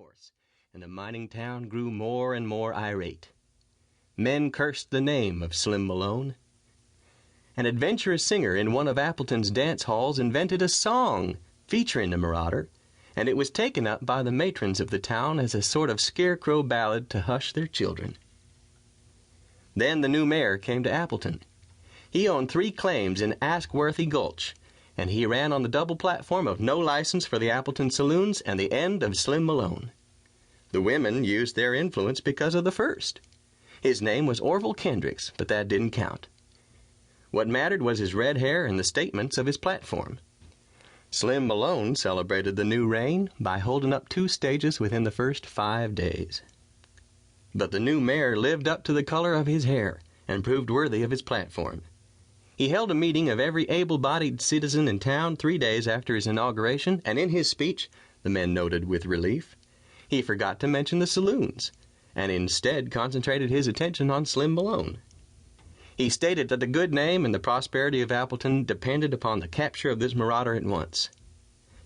horse, and the mining town grew more and more irate. Men cursed the name of Slim Malone. An adventurous singer in one of Appleton's dance halls invented a song featuring the marauder, and it was taken up by the matrons of the town as a sort of scarecrow ballad to hush their children. Then the new mayor came to Appleton. He owned 3 claims in Askworthy Gulch, and he ran on the double platform of no license for the Appleton saloons and the end of Slim Malone. The women used their influence because of the first. His name was Orville Kendricks, but that didn't count. What mattered was his red hair and the statements of his platform. Slim Malone celebrated the new reign by holding up 2 stages within the first 5 days. But the new mayor lived up to the color of his hair and proved worthy of his platform. He held a meeting of every able-bodied citizen in town 3 days after his inauguration, and in his speech, the men noted with relief, he forgot to mention the saloons, and instead concentrated his attention on Slim Malone. He stated that the good name and the prosperity of Appleton depended upon the capture of this marauder at once.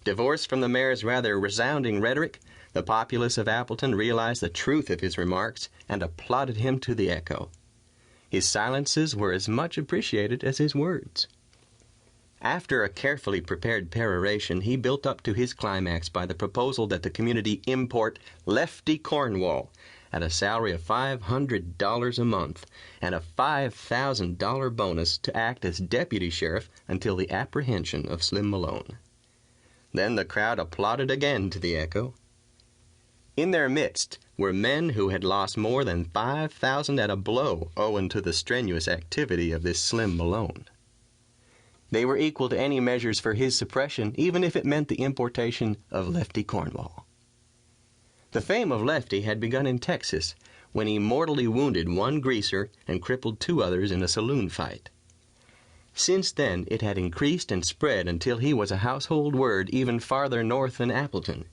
Divorced from the mayor's rather resounding rhetoric, the populace of Appleton realized the truth of his remarks and applauded him to the echo. His silences were as much appreciated as his words. After a carefully prepared peroration, he built up to his climax by the proposal that the community import Lefty Cornwall at a salary of $500 a month and a $5,000 bonus to act as deputy sheriff until the apprehension of Slim Malone. Then the crowd applauded again to the echo. In their midst were men who had lost more than 5,000 at a blow owing to the strenuous activity of this Slim Malone. They were equal to any measures for his suppression, even if it meant the importation of Lefty Cornwall. The fame of Lefty had begun in Texas when he mortally wounded 1 greaser and crippled 2 others in a saloon fight. Since then, it had increased and spread until he was a household word even farther north than Appleton.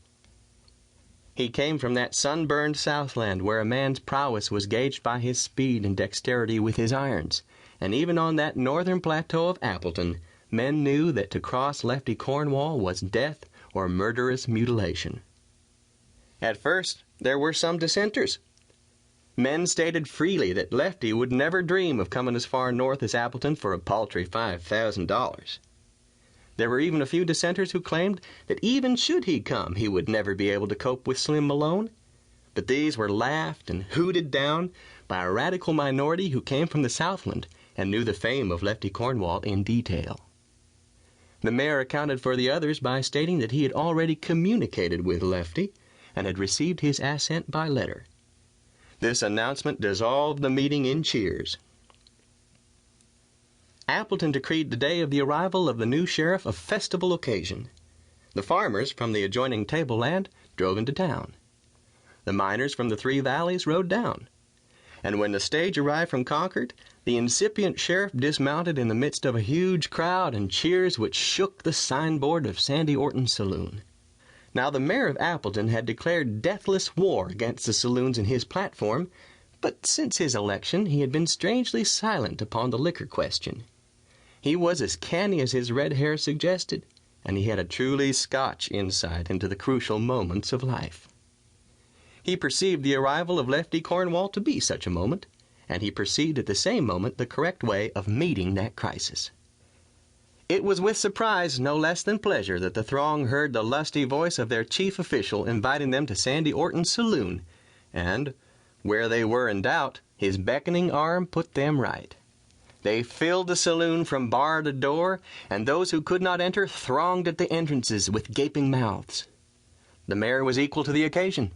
He came from that sunburned Southland where a man's prowess was gauged by his speed and dexterity with his irons, and even on that northern plateau of Appleton, men knew that to cross Lefty Cornwall was death or murderous mutilation. At first, there were some dissenters. Men stated freely that Lefty would never dream of coming as far north as Appleton for a paltry $5,000. There were even a few dissenters who claimed that even should he come, he would never be able to cope with Slim Malone. But these were laughed and hooted down by a radical minority who came from the Southland and knew the fame of Lefty Cornwall in detail. The mayor accounted for the others by stating that he had already communicated with Lefty and had received his assent by letter. This announcement dissolved the meeting in cheers. Appleton decreed the day of the arrival of the new sheriff a festival occasion. The farmers from the adjoining tableland drove into town. The miners from the 3 valleys rode down. And when the stage arrived from Concord, the incipient sheriff dismounted in the midst of a huge crowd and cheers which shook the signboard of Sandy Orton's saloon. Now the mayor of Appleton had declared deathless war against the saloons in his platform, but since his election he had been strangely silent upon the liquor question. He was as canny as his red hair suggested, and he had a truly Scotch insight into the crucial moments of life. He perceived the arrival of Lefty Cornwall to be such a moment, and he perceived at the same moment the correct way of meeting that crisis. It was with surprise no less than pleasure that the throng heard the lusty voice of their chief official inviting them to Sandy Orton's saloon, and, where they were in doubt, his beckoning arm put them right. They filled the saloon from bar to door, and those who could not enter thronged at the entrances with gaping mouths. The mayor was equal to the occasion.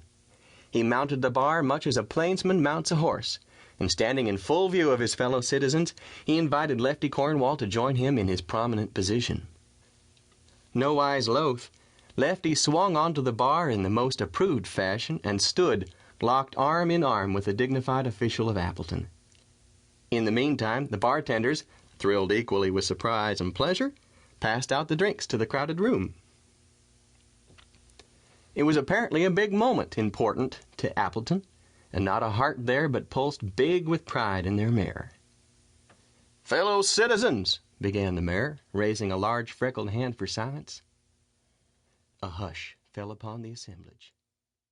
He mounted the bar much as a plainsman mounts a horse, and standing in full view of his fellow citizens, he invited Lefty Cornwall to join him in his prominent position. Nowise loath, Lefty swung onto the bar in the most approved fashion and stood, locked arm in arm with the dignified official of Appleton. In the meantime, the bartenders, thrilled equally with surprise and pleasure, passed out the drinks to the crowded room. It was apparently a big moment important to Appleton, and not a heart there but pulsed big with pride in their mayor. "Fellow citizens," began the mayor, raising a large freckled hand for silence. A hush fell upon the assemblage.